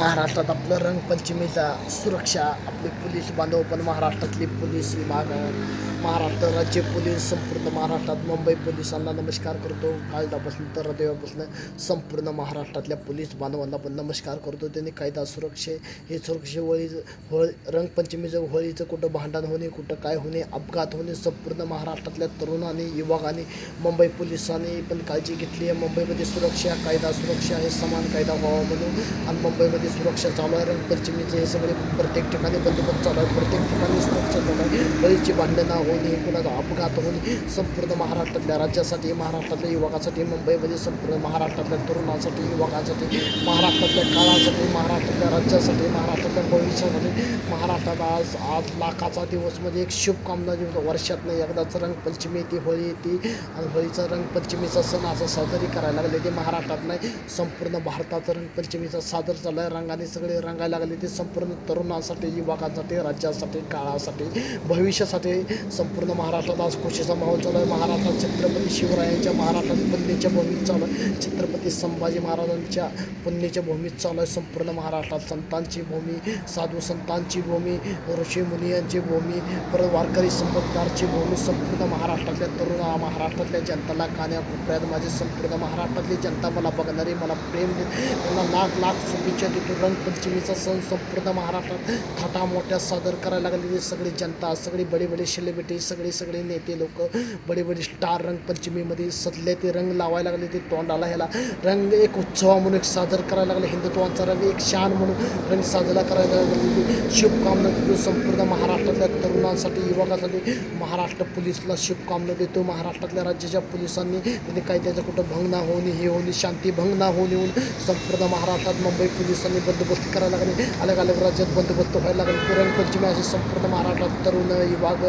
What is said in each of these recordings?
महाराष्ट्रात आपलं रंगपंचमीचा सुरक्षा आपले पोलीस बांधव पण महाराष्ट्रातली पोलीस विभाग महाराष्ट्र राज्य पोलीस संपूर्ण महाराष्ट्रात मुंबई पोलिसांना नमस्कार करतो. कालपासून तर हृदयापासून संपूर्ण महाराष्ट्रातल्या पोलीस बांधवांना पण नमस्कार करतो. त्यांनी कायदा सुरक्षे हे सुरक्षे रंगपंचमीचं होळीचं कुठं भांडण होणे, कुठं काय होणे, अपघात होणे, संपूर्ण महाराष्ट्रातल्या तरुणांनी युवकांनी मुंबई पोलिसांनी पण काळजी घेतली आहे. मुंबईमध्ये सुरक्षा कायदा सुरक्षा हे समान कायदा व्हावा म्हणून आणि मुंबईमध्ये सुरक्षा चालू आहे. रंगपंचमीचे हे सगळे प्रत्येक ठिकाणी बंदोबस्त चालू आहे, प्रत्येक ठिकाणी सुरक्षा चालू आहे. बळीची भांडणं होणे, कुणाचा अपघात होणे, संपूर्ण महाराष्ट्रातल्या राज्यासाठी, महाराष्ट्रातल्या युवकासाठी, मुंबईमध्ये संपूर्ण महाराष्ट्रातल्या तरुणांसाठी, युवकांसाठी, महाराष्ट्रातल्या काळासाठी, महाराष्ट्रातल्या राज्यासाठी, महाराष्ट्रातल्या भविष्यासाठी, महाराष्ट्रात आज लाखाचा दिवस म्हणजे एक शुभकामना दिवस. वर्षातनं एकदाच रंगपंचमी येते, होळी येते आणि होळीचा रंगपंचमीचा सण असं साजरी करायला लागले. ते महाराष्ट्रात नाही संपूर्ण भारताचं रंगपंचमीचा सादर झाला आहे. रंगाने सगळे रंगायला लागले. ते संपूर्ण तरुणांसाठी, युवकांसाठी, राज्यासाठी, काळासाठी, भविष्यासाठी संपूर्ण महाराष्ट्रात आज खुशीचा माहोल चालू आहे. महाराष्ट्रात छत्रपती शिवरायांच्या महाराष्ट्रात पुण्यच्या भूमीत चालू आहे. छत्रपती संभाजी महाराजांच्या पुण्यच्या भूमीत चालू आहे. संपूर्ण महाराष्ट्रात संतांची भूमी, साधू संतांची भूमी, ऋषी मुनियांची भूमी, परत वारकरी संपतदारची भूमी, संपूर्ण महाराष्ट्रातल्या तरुणा, महाराष्ट्रातल्या जनताला कान्याकोपऱ्यात माझी संपूर्ण महाराष्ट्रातली जनता मला बघणारी, मला प्रेम त्यांना लाख लाख शुभेच्छा देतो. रंगपंचमीचा सण संपूर्ण महाराष्ट्रात थाटा मोठ्या सादर करायला लागलेली सगळी जनता, सगळी बडी बडी सेलिब्रिटी, सगळे नेते लोक, बडे बडे स्टार रंगपंचमीमध्ये सजले. ते रंग लावायला लागले. ते तोंडाला ह्याला रंग एक उत्सव म्हणून एक सादर करायला लागले. हिंदुत्वाचा रंग एक शान म्हणून रंग साजरा करायला लागले. शुभकामना देतो संपूर्ण महाराष्ट्रातल्या तरुणांसाठी, युवकांसाठी. महाराष्ट्र पोलिसला शुभकामना देतो. महाराष्ट्रातल्या राज्याच्या पोलिसांनी त्यांनी कायद्याचं कुठं भंग ना होणे, हे होणे, शांती भंग ना होणे म्हणून संपूर्ण महाराष्ट्रात मुंबई पोलिसांनी बंदोबस्त करायला लागले. अलग अलग राज्यात बंदोबस्त व्हायला लागले. रंगपंचमी अशी संपूर्ण महाराष्ट्रात तरुण विभाग,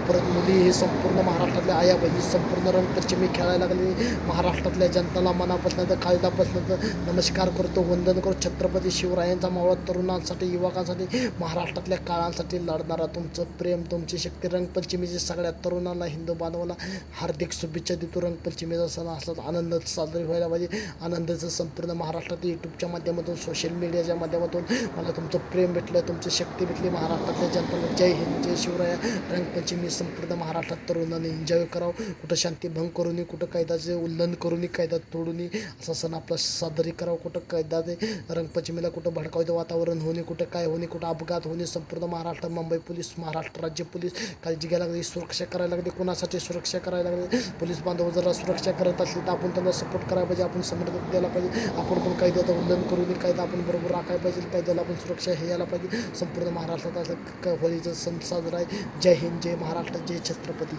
परत मुली, हे संपूर्ण महाराष्ट्रातल्या आया बहिणी संपूर्ण रंगपंचमी खेळायला लागले. महाराष्ट्रातल्या जनताला मनापासून तर कायदापासून तर नमस्कार करतो, वंदन करतो. छत्रपती शिवरायांचा मावळा तरुणांसाठी, युवकांसाठी, महाराष्ट्रातल्या काळांसाठी लढणारा तुमचं प्रेम, तुमची शक्ती. रंगपंचमीचे सगळ्या तरुणांना, हिंदू बांधवांना हार्दिक शुभेच्छा देतो. रंगपंचमीचा सण असलाच आनंदात साजरी व्हायला पाहिजे. आनंदाचं संपूर्ण महाराष्ट्रात यूट्यूबच्या माध्यमातून, सोशल मीडियाच्या माध्यमातून मला तुमचं प्रेम भेटलं, तुमची शक्ती भेटली. महाराष्ट्रातल्या जनतेला जय हिंद, जय शिवराया. रंगपंचमी संपूर्ण महाराष्ट्रात तरुणांनी एन्जॉय करावं. कुठं शांती भंग करू नये, कुठं कायद्याचे उल्लंघन करू नये, कायदा तोडू नये, असा सण आपला साजरी करावं. कुठं कायद्याचे रंगपंचमीला कुठं भडकावतं वातावरण होणे, कुठं काय होणे, कुठं अपघात होणे. संपूर्ण महाराष्ट्र, मुंबई पोलीस, महाराष्ट्र राज्य पोलीस काळजी घ्यायला लागली, सुरक्षा करायला लागली. कोणासाठी सुरक्षा करायला लागली? पोलीस बांधव जरा सुरक्षा करत असले तर आपण त्यांना सपोर्ट करायला पाहिजे, आपण समर्थन द्यायला पाहिजे. आपण पण कायद्याचं उल्लंघन करू नये, कायदा आपण बरोबर राखायला पाहिजे, कायद्याला आपण सुरक्षा हे यायला पाहिजे. संपूर्ण महाराष्ट्रात असं होळीचा सण साजरा आहे. जय हिंद, जय महाराष्ट्र, जय छत्रपती.